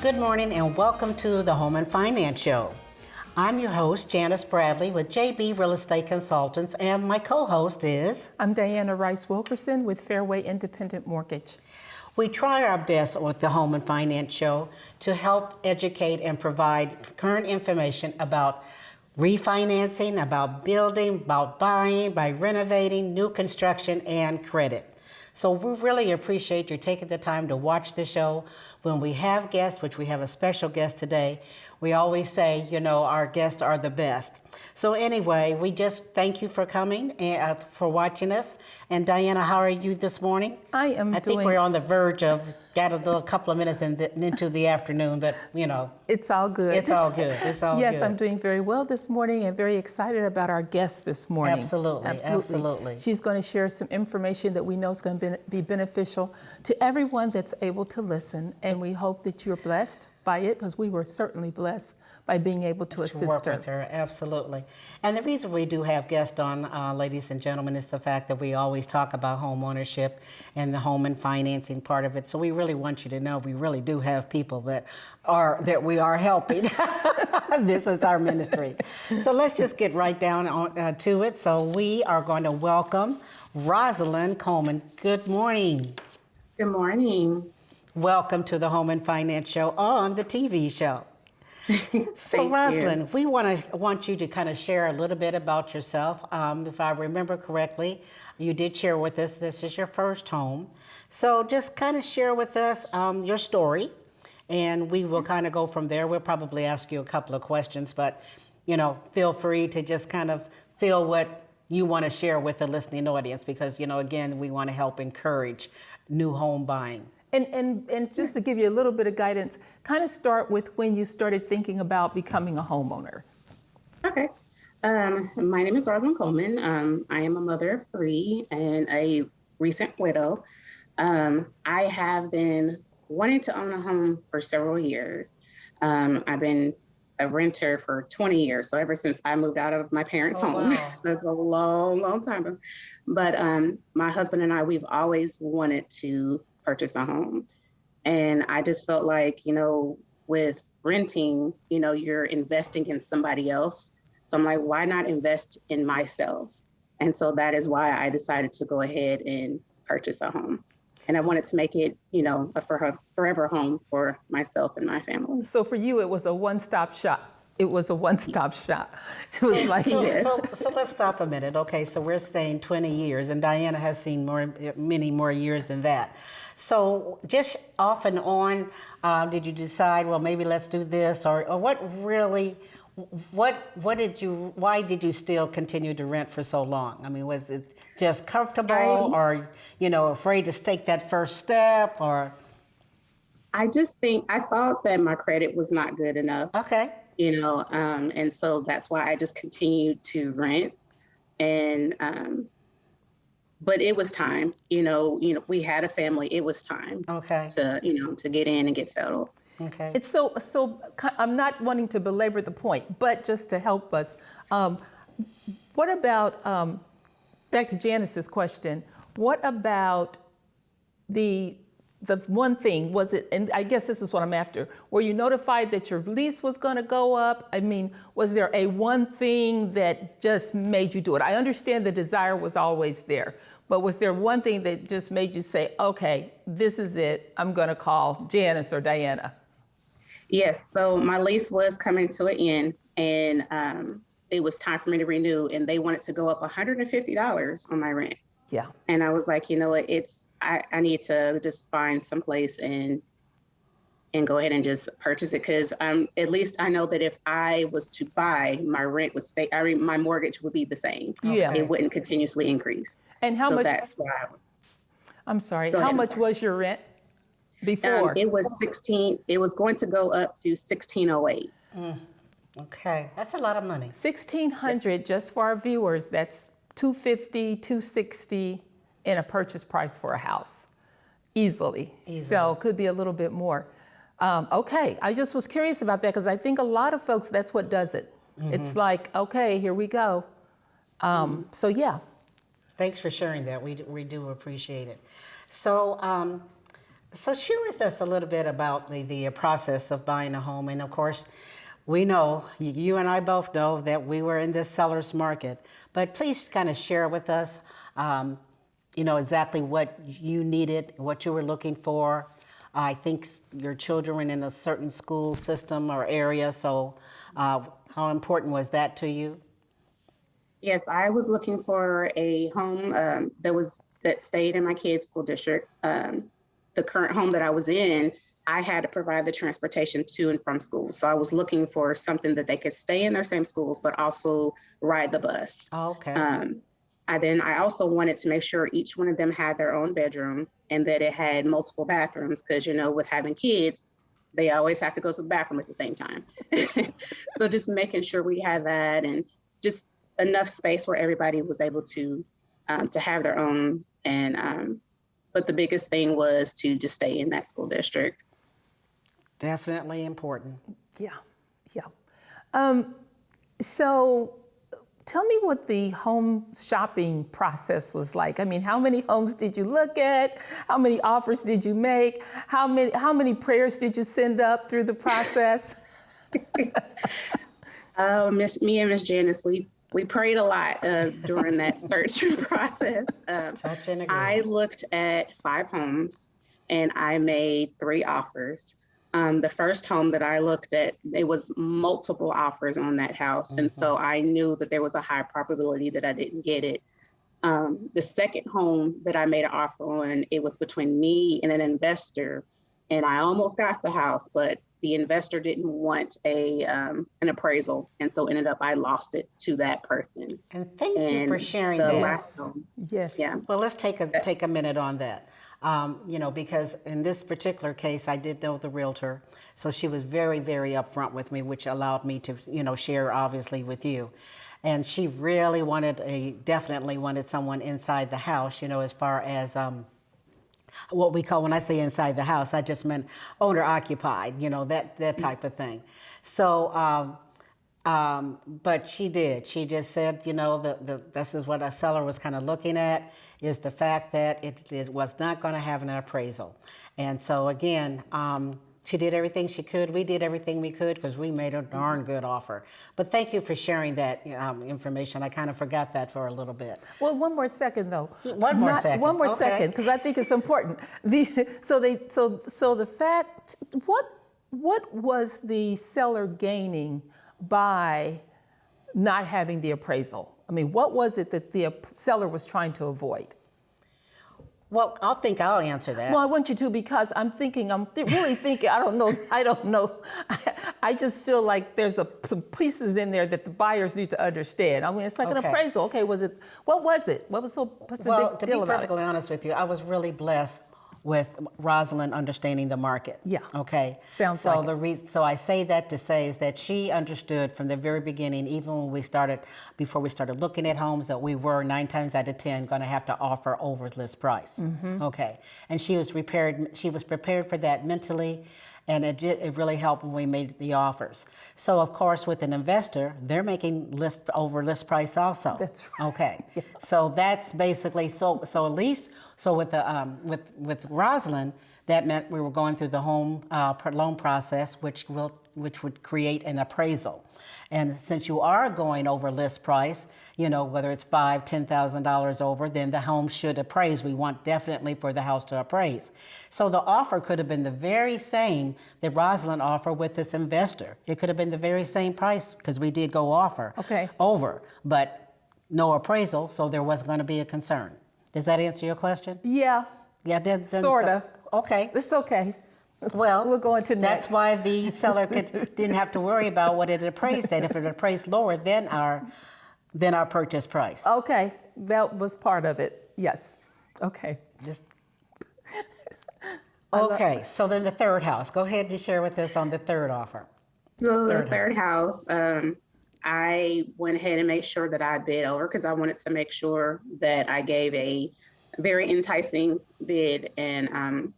Good morning and welcome to the Home and Finance Show. I'm your host, Janice Bradley with JB Real Estate Consultants, and my co-host is... I'm Diana Rice-Wilkerson with Fairway Independent Mortgage. We try our best with the Home and Finance Show to help educate and provide current information about refinancing, about building, about buying, by renovating, new construction, and credit. So we really appreciate you taking the time to watch the show. When we have guests, which we have a special guest today, we always say, you know, our guests are the best. So anyway, we just thank you for coming and for watching us. And Diana, how are you this morning? I think we're on the verge of got a little couple of minutes into the afternoon, but you know. It's all good. It's all good. It's all yes, good. I'm doing very well this morning and very excited about our guest this morning. Absolutely. She's going to share some information that we know is going to be beneficial to everyone that's able to listen. And we hope that you're blessed by it, because we were certainly blessed by being able to assist work her. With her. Absolutely. And the reason we do have guests on, ladies and gentlemen, is the fact that we always talk about home ownership and the home and financing part of it. So we really want you to know we really do have people that we are helping. This is our ministry. So let's just get right down to it. So we are going to welcome Roslynn Coleman. Good morning. Good morning. Welcome to the Home and Finance Show on the TV show. So Roslynn, we want you to kind of share a little bit about yourself. If I remember correctly, you did share with us this is your first home. So just kind of share with us your story, and we will kind of go from there. We'll probably ask you a couple of questions, but you know, feel free to just kind of feel what you want to share with the listening audience, because you know, again, we want to help encourage new home buying. And just to give you a little bit of guidance, kind of start with when you started thinking about becoming a homeowner. Okay. My name is Roslynn Coleman. I am a mother of 3 and a recent widow. I have been wanting to own a home for several years. I've been a renter for 20 years. So ever since I moved out of my parents' home. Wow. So it's a long time ago. But my husband and I, we've always wanted to purchase a home. And I just felt like, you know, with renting, you know, you're investing in somebody else. So I'm like, why not invest in myself? And so that is why I decided to go ahead and purchase a home. And I wanted to make it, you know, a forever home for myself and my family. So for you, it was a one-stop shop. It was a one-stop shop. It was like... So let's stop a minute. Okay, so we're saying 20 years, and Diana has seen many more years than that. So just off and on, did you decide, well, maybe let's do this, or why did you still continue to rent for so long? I mean, was it just comfortable, or, you know, afraid to take that first step, or? I thought that my credit was not good enough. Okay. You know, and so that's why I just continued to rent. And, but it was time, you know, we had a family, it was time to get in and get settled. Okay. It's so I'm not wanting to belabor the point, but just to help us, what about, back to Janice's question, what about the one thing, was it, and I guess this is what I'm after, were you notified that your lease was going to go up? I mean, was there a one thing that just made you do it? I understand the desire was always there, but was there one thing that just made you say, okay, this is it, I'm going to call Janice or Diana? Yes, so my lease was coming to an end, and it was time for me to renew, and they wanted to go up $150 on my rent. Yeah. And I was like, you know what, I need to just find some place and go ahead and just purchase it, because at least I know that if I was to buy, my rent would stay, my mortgage would be the same. Yeah. It wouldn't continuously increase. And how much? That's why I was. I'm sorry. How much was your rent before? It was 16. It was going to go up to 1608. Okay, that's a lot of money. 1,600, just for our viewers, that's $250, $260 in a purchase price for a house, easily. So it could be a little bit more. Okay, I just was curious about that, because I think a lot of folks, that's what does it. It's like, okay, here we go. So yeah. Thanks for sharing that. We do appreciate it. So So share with us a little bit about the process of buying a home. And of course, we know, you and I both know that we were in this seller's market. But please kind of share with us, exactly what you needed, what you were looking for. I think your children were in a certain school system or area. So how important was that to you? Yes, I was looking for a home that stayed in my kids' school district. The current home that I was in, I had to provide the transportation to and from school. So I was looking for something that they could stay in their same schools, but also ride the bus. Okay. I also wanted to make sure each one of them had their own bedroom and that it had multiple bathrooms because, with having kids, they always have to go to the bathroom at the same time. So just making sure we had that and just enough space where everybody was able to have their own. But the biggest thing was to just stay in that school district. Definitely important. Yeah, yeah. So tell me what the home shopping process was like. I mean, how many homes did you look at? How many offers did you make? How many prayers did you send up through the process? Me and Miss Janice, we prayed a lot during that search process. Touch and agree. I looked at 5 homes and I made 3 offers. The first home that I looked at, there was multiple offers on that house. And so I knew that there was a high probability that I didn't get it. The second home that I made an offer on, it was between me and an investor. And I almost got the house, but the investor didn't want an appraisal. And so ended up, I lost it to that person. And thank you for sharing the that. last home. Yes. Yeah. Well, let's take a minute on that. Because in this particular case, I did know the realtor, so she was very, very upfront with me, which allowed me to, share obviously with you. And she really definitely wanted someone inside the house, as far as what we call, when I say inside the house, I just meant owner occupied, that type of thing. So, but she did. She just said, this is what a seller was kind of looking at, is the fact that it was not going to have an appraisal. And so again, she did everything she could. We did everything we could because we made a darn good offer. But thank you for sharing that information. I kind of forgot that for a little bit. Well, one more second though. One more second. One more Okay. second, because I think it's important. So the fact, what was the seller gaining by not having the appraisal? I mean, what was it that the seller was trying to avoid? Well, I'll answer that. Well, I want you to, because I'm really thinking, I don't know. I just feel like there's some pieces in there that the buyers need to understand. I mean, it's like an appraisal. Okay, what was it? What's the big deal about it? To be perfectly honest with you, I was really blessed with Roslynn understanding the market. Yeah. Okay. Sounds so like So I say that to say is that she understood from the very beginning, even when before we started looking at homes, that we were 9 times out of 10 going to have to offer over list price. Mm-hmm. Okay. And she was prepared. She was prepared for that mentally. And it really helped when we made the offers. So of course, with an investor, they're making over list price also. That's right. Okay. Yeah. So that's basically with Roslynn, that meant we were going through the home loan process, which would create an appraisal. And since you are going over list price, whether it's $5,000, $10,000 over, then the home should appraise. We want definitely for the house to appraise. So the offer could have been the very same that Roslynn offered with this investor. It could have been the very same price because we did go over, but no appraisal, so there wasn't going to be a concern. Does that answer your question? Yeah. Yeah, Sorta. Okay. It's okay. Well, we'll go into next. That's why the seller didn't have to worry about what it appraised at. If it appraised lower than our purchase price. Okay, that was part of it. Yes. Okay. Okay. So then the third house. Go ahead and share with us on the third offer. So the third house, I went ahead and made sure that I bid over because I wanted to make sure that I gave a very enticing bid, and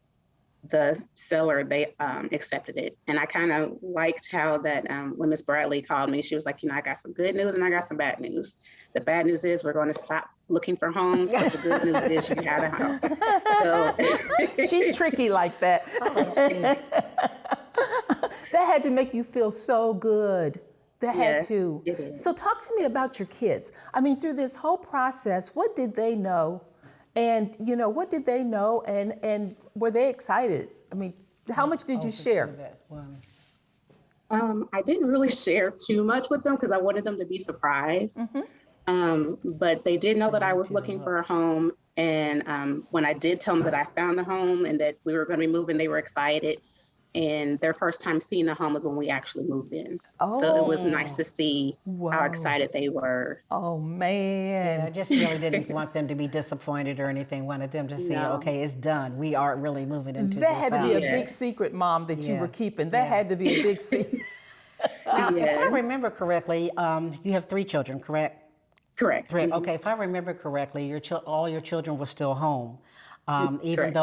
the seller, they accepted it. And I kind of liked how that when Miss Bradley called me, she was like, I got some good news and I got some bad news. The bad news is we're going to stop looking for homes, but the good news is you had a house. So She's tricky like that. That had to make you feel so good. That had yes, to. it is. So talk to me about your kids. I mean, through this whole process, what did they know? And, what did they know? And were they excited? I mean, how much did you share? I didn't really share too much with them because I wanted them to be surprised. But they did know that I was looking for a home. And when I did tell them that I found a home and that we were going to be moving, they were excited. And their first time seeing the home was when we actually moved in. So it was nice to see how Wow. excited they were. Oh, man. I just really didn't want them to be disappointed or anything. Wanted them to see, No. okay, it's done. We are really moving into That this had to be a house. big secret, Mom, that you Yeah. were keeping. That had to be a big secret. Now, if I Yeah. remember correctly, you have 3 children, correct? Correct. Correct. Okay, if I remember correctly, all your children were still home, even Correct.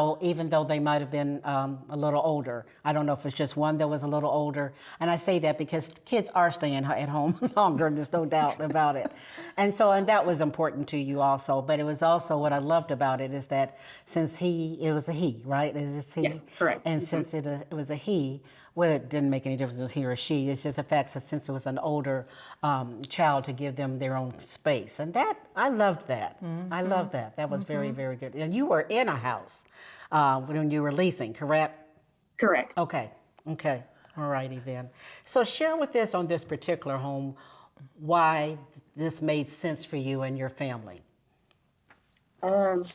though they might have been a little older. I don't know if it's just one that was a little older, and I say that because kids are staying at home longer. There's no doubt about it, and that was important to you also. But it was also what I loved about it is that since it was a he, right? It's he, Yes, correct. and since it was a he. Well, it didn't make any difference if it was he or she. It's just the fact that since it was an older child, to give them their own space. And that, I loved that. I loved that. That was very, very good. And you were in a house when you were leasing, correct? Correct. Okay. All righty then. So share with us on this particular home why this made sense for you and your family. Out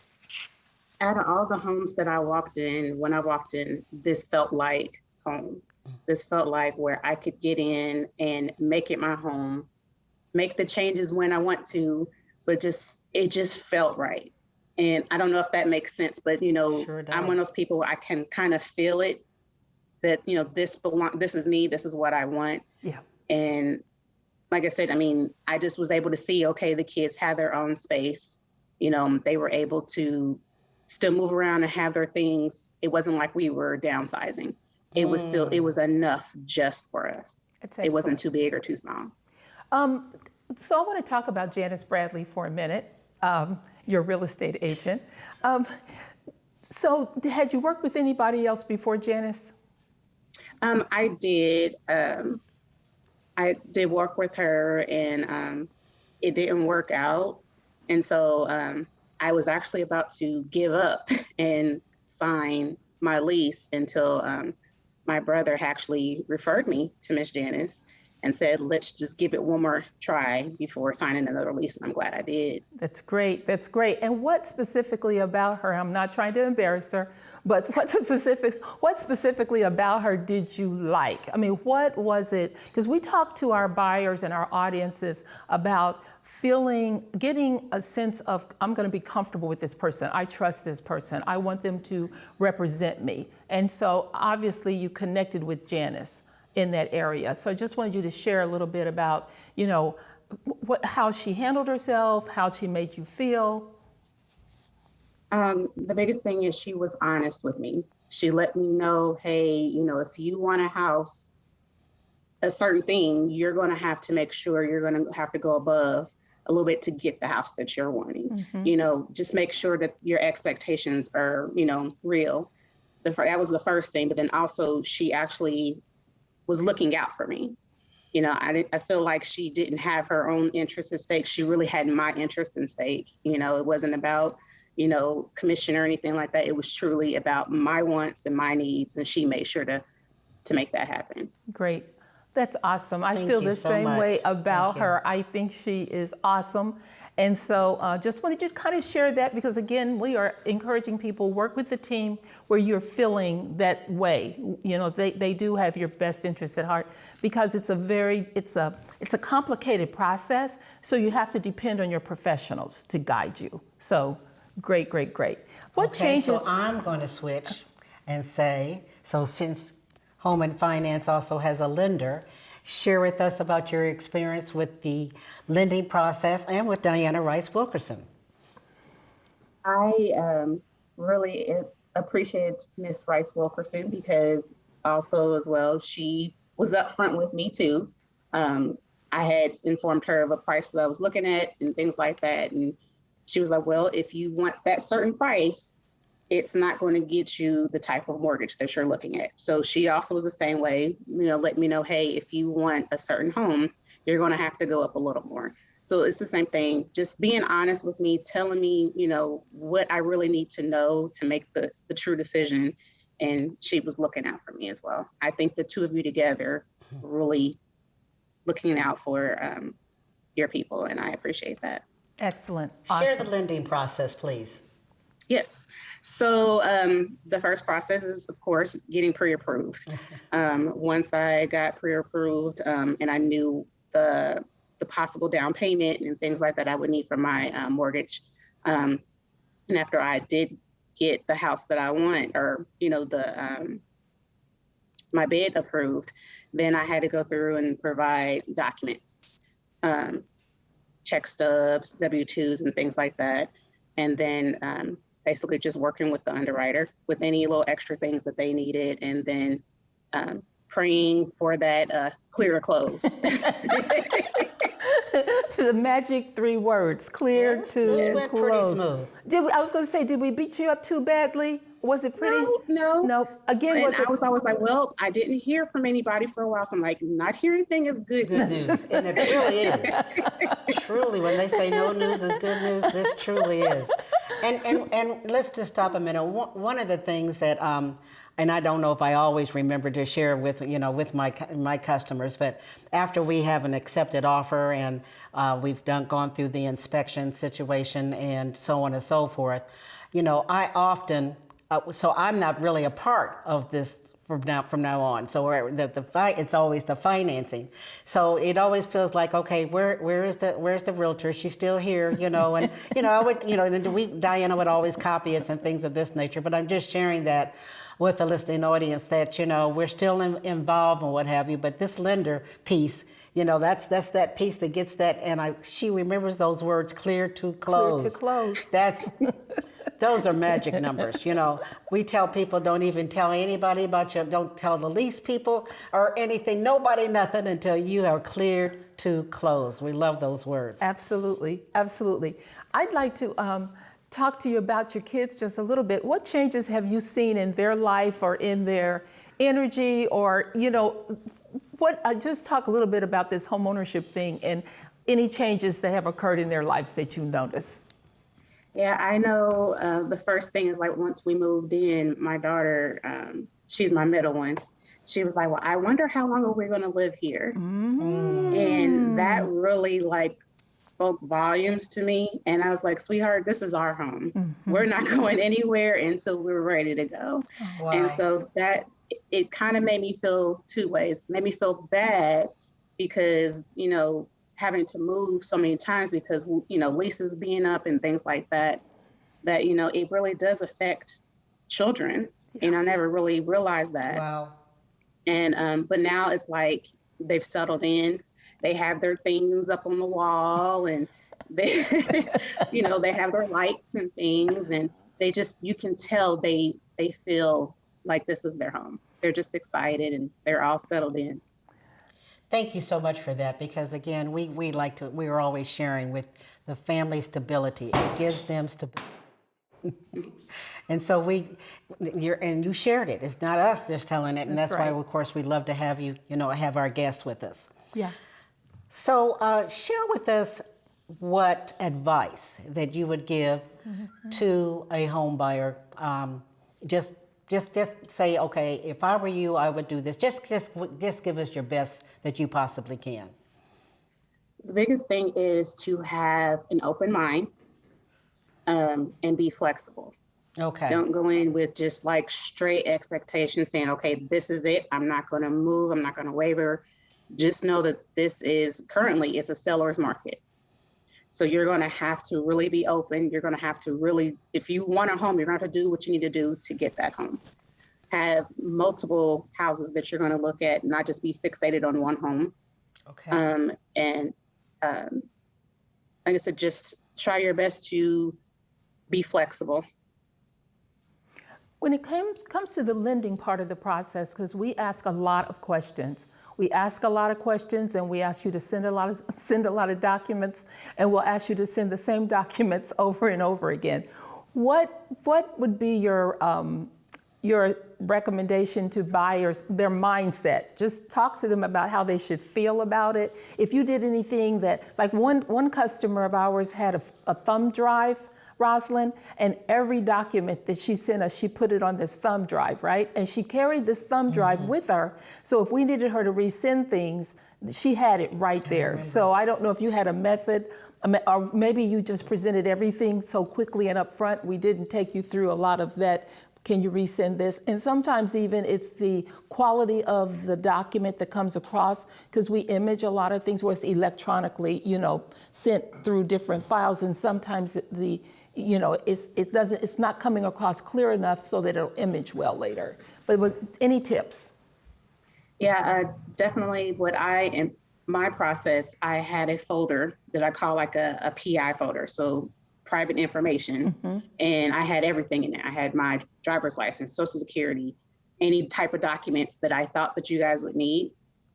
of all the homes that I walked in, when I walked in, this felt like home. This felt like where I could get in and make it my home, make the changes when I want to, but it just felt right. And I don't know if that makes sense, but Sure I'm one of does. those people where I can kind of feel it that, this is me, this is what I want. Yeah. And like I said, I mean, I just was able to see, okay, the kids had their own space. They were able to still move around and have their things. It wasn't like we were downsizing. It was enough just for us. That's It wasn't excellent. too big or too small. So I want to talk about Janice Bradley for a minute, your real estate agent. So had you worked with anybody else before Janice? I did. I did work with her, and it didn't work out. And so I was actually about to give up and sign my lease until my brother actually referred me to Miss Janice and said, let's just give it one more try before signing another lease. And I'm glad I did. That's great. That's great. And what specifically about her? I'm not trying to embarrass her, but what specifically about her did you like? I mean, what was it? Because we talk to our buyers and our audiences about getting a sense of, I'm going to be comfortable with this person. I trust this person. I want them to represent me. And so obviously you connected with Janice in that area. So I just wanted you to share a little bit about, how she handled herself, how she made you feel. The biggest thing is she was honest with me. She let me know, hey, if you want a house, a certain thing, you're going to have to make sure you're going to have to go above a little bit to get the house that you're wanting. Just make sure that your expectations are, real. That was the first thing. But then also she actually was looking out for me. I feel like she didn't have her own interest at stake. She really had my interest in stake. It wasn't about, commission or anything like that. It was truly about my wants and my needs. And she made sure to make that happen. Great. That's awesome. I Thank feel you the so same way much. about Thank you. her. I think she is awesome. And so just wanted to kind of share that because, again, we are encouraging people, work with the team where you're feeling that way. They do have your best interest at heart because it's a complicated process. So you have to depend on your professionals to guide you. So great. What changes? So I'm going to switch and say, so since Home and Finance also has a lender, share with us about your experience with the lending process and with Diana Rice Wilkerson. I really appreciate Miss Rice Wilkerson because also as well, she was upfront with me too. I had informed her of a price that I was looking at and things like that. And she was like, well, if you want that certain price, it's not going to get you the type of mortgage that you're looking at. So she also was the same way, let me know, hey, if you want a certain home, you're going to have to go up a little more. So it's the same thing, just being honest with me, telling me, what I really need to know to make the true decision. And she was looking out for me as well. I think the two of you together really looking out for your people, and I appreciate that. Excellent. Share Awesome. the lending process, please. Yes. So the first process is, of course, getting pre-approved. Once I got pre-approved and I knew the possible down payment and things like that I would need for my mortgage, and after I did get the house that I want, or my bid approved, then I had to go through and provide documents, check stubs, W-2s, and things like that, and then basically just working with the underwriter with any little extra things that they needed, and then praying for that clear to close. The magic 3 words, clear Yes, to this went pretty close. smooth. I was going to say, did we beat you up too badly? Was it pretty? No. No. Again, And was it? I was always like, well, I didn't hear from anybody for a while. So I'm like, not hearing anything is good Good news, and it truly is. Truly, when they say no news is good news, this truly is. And let's just stop a minute. One of the things that, and I don't know if I always remember to share with with my customers, but after we have an accepted offer and we've gone through the inspection situation and so on and so forth, I often. So I'm not really a part of this from now on. So it's always the financing. So it always feels like, okay, where's the realtor? She's still here, and Diana would always copy us and things of this nature. But I'm just sharing that with the listening audience that we're still involved and what have you. But this lender piece, that's that piece that gets that, and she remembers those words, clear to close. Clear to close. That's. Those are magic numbers. We tell people don't even tell anybody about you. Don't tell the lease people or anything, nobody, nothing until you are clear to close. We love those words. Absolutely. Absolutely. I'd like to talk to you about your kids just a little bit. What changes have you seen in their life or in their energy or, just talk a little bit about this homeownership thing and any changes that have occurred in their lives that you notice. Yeah, I know the first thing is like once we moved in, my daughter, she's my middle one. She was like, well, I wonder how long are we going to live here? Mm-hmm. And that really spoke volumes to me. And I was like, sweetheart, this is our home. Mm-hmm. We're not going anywhere until we're ready to go. Oh, and so that it kind of made me feel 2 ways. It made me feel bad because, having to move so many times because, leases being up and things like that, it really does affect children. Yeah. And I never really realized that. Wow. And, but now it's like they've settled in, they have their things up on the wall and they, they have their lights and things and you can tell they feel like this is their home. They're just excited and they're all settled in. Thank you so much for that, because again, we are always sharing with the family stability. It gives them stability. And so you shared it. It's not us just telling it, and that's right. Why, of course, we love to have you, have our guest with us. Yeah. So share with us what advice that you would give to a home buyer. Just say, okay, if I were you, I would do this. Just give us your best that you possibly can. The biggest thing is to have an open mind and be flexible. Okay. Don't go in with just straight expectations saying, okay, this is it. I'm not going to move. I'm not going to waver. Just know that this is currently it's a seller's market. So you're going to have to really be open. You're going to have to really, if you want a home, you're going to have to do what you need to do to get that home. Have multiple houses that you're going to look at, not just be fixated on one home. Okay. Like I said, just try your best to be flexible. When it comes to the lending part of the process, because we ask a lot of questions. We ask a lot of questions, and we ask you to send a lot of documents, and we'll ask you to send the same documents over and over again. What would be your recommendation to buyers, their mindset? Just talk to them about how they should feel about it. If you did anything that, like one customer of ours had a thumb drive, Roslynn, and every document that she sent us, she put it on this thumb drive, right? And she carried this thumb drive with her. So if we needed her to resend things, she had it right there. So I don't know if you had a method, or maybe you just presented everything so quickly and up front, we didn't take you through a lot of that. Can you resend this? And sometimes even it's the quality of the document that comes across, because we image a lot of things where it's electronically, sent through different files, and sometimes it's not coming across clear enough so that it'll image well later. But any tips? Yeah, definitely. My process, I had a folder that I call like a PI folder. So private information. And I had everything in there. I had my driver's license, social security, any type of documents that I thought that you guys would need.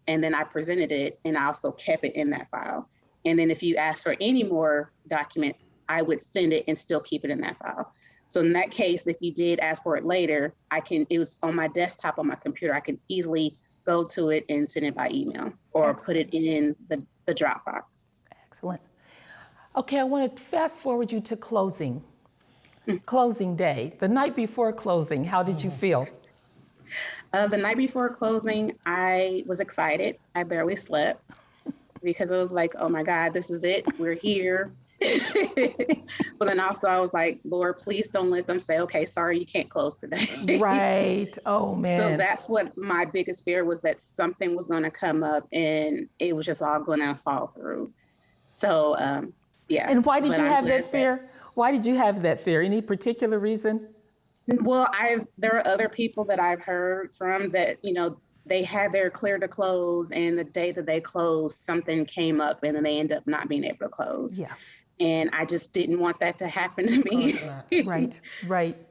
And then I presented it, and I also kept it in that file. And then if you ask for any more documents, I would send it and still keep it in that file. So in that case, if you did ask for it later, it was on my desktop on my computer. I could easily go to it and send it by email or put it in the Dropbox. Excellent. Okay, I want to fast forward you to closing. Closing day, the night before closing, how did you feel? The night before closing, I was excited. I barely slept because it was like, oh my God, this is it. We're here. But then also I was like, Lord, please don't let them say, okay, sorry, you can't close today. Right. Oh, man. So that's what my biggest fear was, that something was going to come up and it was just all going to fall through. So, yeah. And why did you have that fear? Why did you have that fear? Any particular reason? Well, there are other people that I've heard from that, they had their clear to close, and the day that they closed, something came up and then they end up not being able to close. Yeah. And I just didn't want that to happen to me. Right.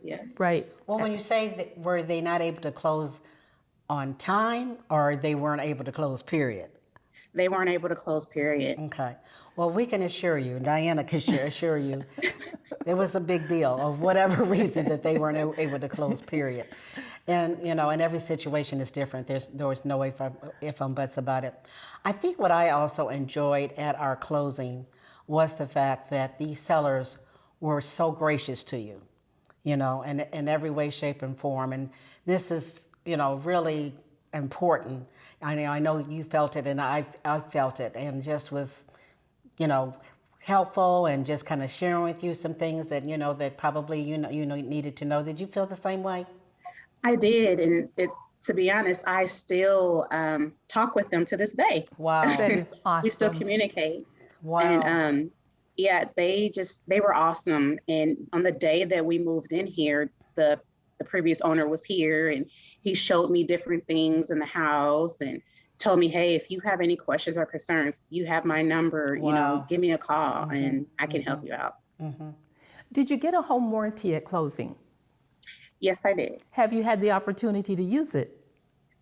Yeah. Right. Well, when you say that, were they not able to close on time, or they weren't able to close, period? They weren't able to close, period. Okay. Well, we can assure you, Diana can assure you, it was a big deal of whatever reason that they weren't able to close, period. And, and every situation is different. There was no if and buts about it. I think what I also enjoyed at our closing was the fact that these sellers were so gracious to you, in every way, shape, and form. And this is, really important. I know you felt it, and I felt it, and just was, helpful, and just kind of sharing with you some things that, that probably, needed to know. Did you feel the same way? I did. And to be honest, I still talk with them to this day. Wow. That is awesome. We still communicate. Wow. And yeah, they were awesome. And on the day that we moved in here, the previous owner was here, and he showed me different things in the house and told me, hey, if you have any questions or concerns, you have my number, Wow. Give me a call and I can help you out. Did you get a home warranty at closing? Yes, I did. Have you had the opportunity to use it?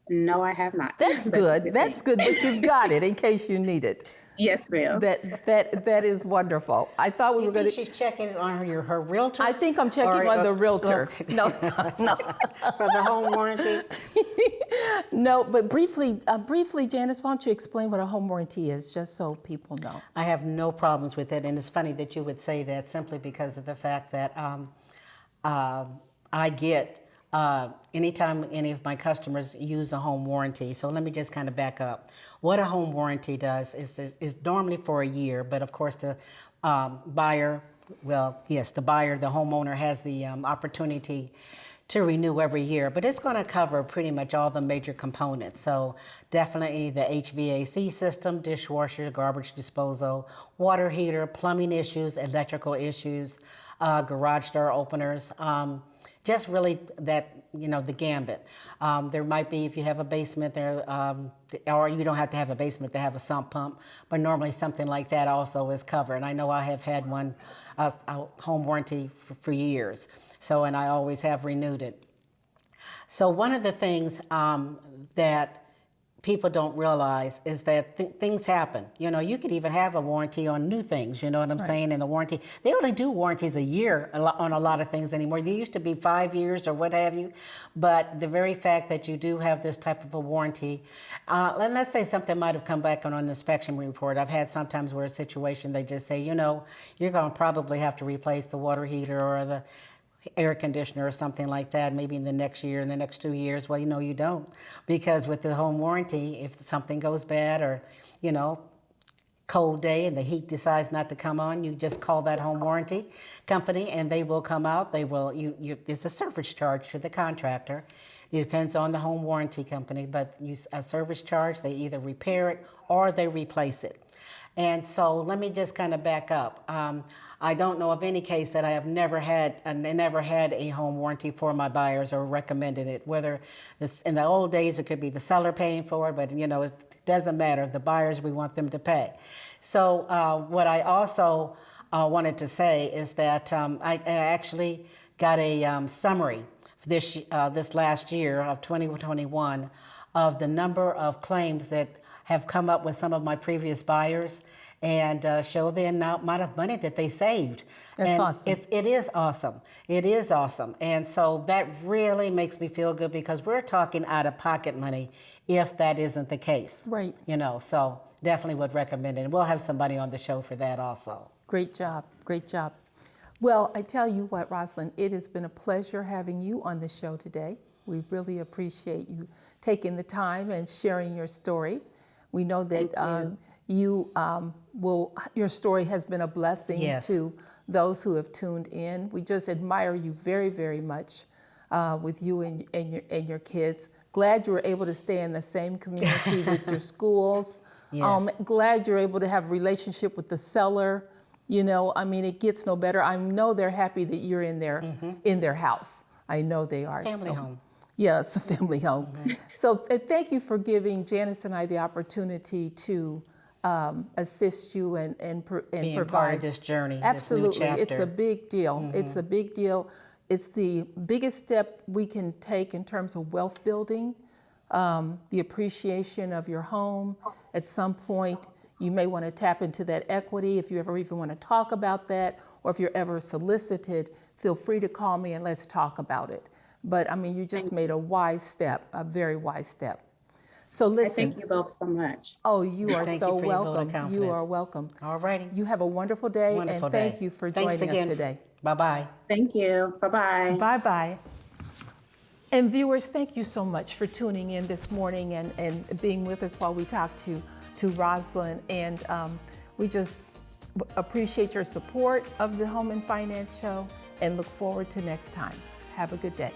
No, I have not. That's good. That's good, but you've got it in case you need it. Yes, ma'am. That is wonderful. I thought we You were going think she's checking on her realtor? I think I'm checking on the realtor. Okay. No. For the home warranty? No, but briefly, Janice, why don't you explain what a home warranty is, just so people know? I have no problems with it, and it's funny that you would say that, simply because of the fact that I get anytime any of my customers use a home warranty. So let me just kind of back up. What a home warranty does is normally for a year, but of course the buyer, the homeowner has the opportunity to renew every year, but it's going to cover pretty much all the major components. So definitely the HVAC system, dishwasher, garbage disposal, water heater, plumbing issues, electrical issues, garage door openers, just really that, the gambit. There might be, if you have a basement there, or you don't have to have a basement to have a sump pump, but normally something like that also is covered. And I know I have had one, a home warranty for years. So, and I always have renewed it. So one of the things that people don't realize is that things happen. You know, you could even have a warranty on new things, you know what I'm saying? And the warranty, they only do warranties a year on a lot of things anymore. They used to be 5 years or what have you. But the very fact that you do have this type of a warranty, and let's say something might have come back on an inspection report. I've had sometimes where a situation, they just say, you know, you're going to probably have to replace the water heater or the air conditioner or something like that, maybe in the next year, in the next 2 years. Well, you know, you don't, because with the home warranty, if something goes bad or, you know, cold day and the heat decides not to come on, you just call that home warranty company and they will come out. They will, it's a service charge to the contractor. It depends on the home warranty company, but a service charge, they either repair it or they replace it. And so let me just kind of back up. I don't know of any case that I have never had a home warranty for my buyers or recommended it. Whether this, in the old days, it could be the seller paying for it, but you know, it doesn't matter. The buyers, we want them to pay. So what I also wanted to say is that I actually got a summary this last year of 2021 of the number of claims that have come up with some of my previous buyers, and show the amount of money that they saved. That's and awesome. It is awesome. It is awesome. And so that really makes me feel good, because we're talking out of pocket money if that isn't the case. Right. You know, so definitely would recommend it. And we'll have somebody on the show for that also. Great job. Great job. Well, I tell you what, Roslynn, it has been a pleasure having you on the show today. We really appreciate you taking the time and sharing your story. We know that your story has been a blessing Yes. to those who have tuned in. We just admire you very, very much with you and your kids. Glad you were able to stay in the same community with your schools. Yes. Glad you're able to have a relationship with the seller. You know, I mean, it gets no better. I know they're happy that you're in their house. I know they are. Family home. Yes, a family home. So thank you for giving Janice and I the opportunity to assist you and Being provide part of this journey. Absolutely, This new it's a chapter. big deal. It's a big deal. It's the biggest step we can take in terms of wealth building, the appreciation of your home. At some point, you may want to tap into that equity. If you ever even want to talk about that, or if you're ever solicited, feel free to call me and let's talk about it. But I mean, you just made a wise step, a very wise step. So listen. Thank you both so much. Oh, you are Thank so you for your vote of welcome. You confidence. are welcome. All righty. You have a wonderful day, Wonderful and thank day. you for Thanks joining again. us today. Bye-bye. Thank you. Bye-bye. Bye-bye. And viewers, thank you so much for tuning in this morning and being with us while we talk to Roslynn. And we just appreciate your support of the Home and Finance Show and look forward to next time. Have a good day.